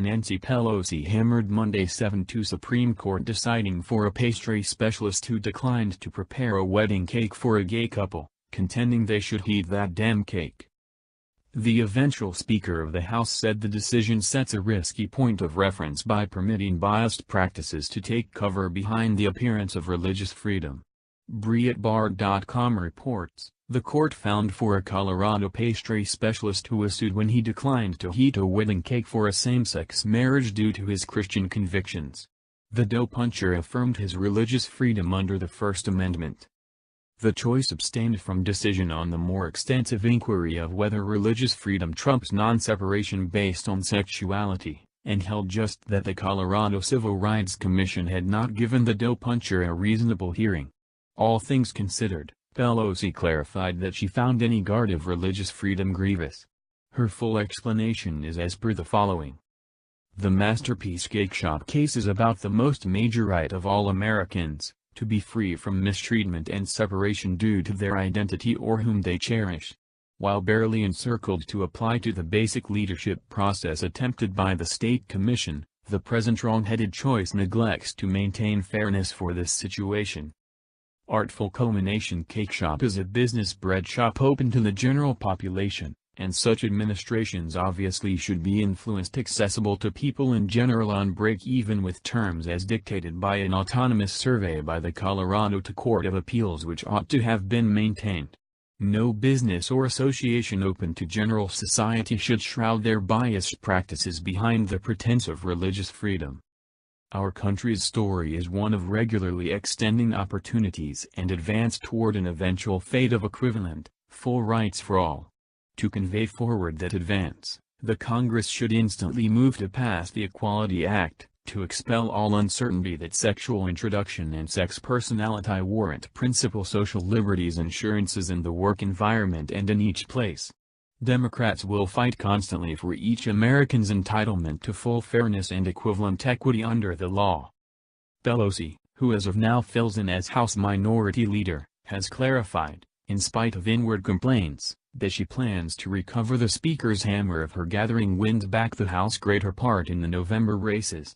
Nancy Pelosi hammered Monday 7-2 Supreme Court deciding for a pastry specialist who declined to prepare a wedding cake for a gay couple, contending they should eat that damn cake. The eventual Speaker of the House said the decision sets a risky point of reference by permitting biased practices to take cover behind the appearance of religious freedom. Breitbart.com reports, the court found for a Colorado pastry specialist who was sued when he declined to heat a wedding cake for a same-sex marriage due to his Christian convictions. The dough puncher affirmed his religious freedom under the First Amendment. The choice abstained from decision on the more extensive inquiry of whether religious freedom trumps non-separation based on sexuality, and held just that the Colorado Civil Rights Commission had not given the dough puncher a reasonable hearing. All things considered, Pelosi clarified that she found any guard of religious freedom grievous. Her full explanation is as per the following. The Masterpiece Cake Shop case is about the most major right of all Americans, to be free from mistreatment and separation due to their identity or whom they cherish. While barely encircled to apply to the basic leadership process attempted by the state commission, the present wrong-headed choice neglects to maintain fairness for this situation. Artful Culmination Cake Shop is a business bread shop open to the general population, and such administrations obviously should be influenced accessible to people in general on break-even with terms as dictated by an autonomous survey by the Colorado Court of Appeals which ought to have been maintained. No business or association open to general society should shroud their biased practices behind the pretense of religious freedom. Our country's story is one of regularly extending opportunities and advance toward an eventual fate of equivalent, full rights for all. To convey forward that advance, the Congress should instantly move to pass the Equality Act, to expel all uncertainty that sexual introduction and sex personality warrant principal social liberties assurances in the work environment and in each place. Democrats will fight constantly for each American's entitlement to full fairness and equivalent equity under the law. Pelosi, who as of now fills in as House Minority Leader, has clarified, in spite of inward complaints, that she plans to recover the Speaker's hammer if her gathering wins back the House greater part in the November races.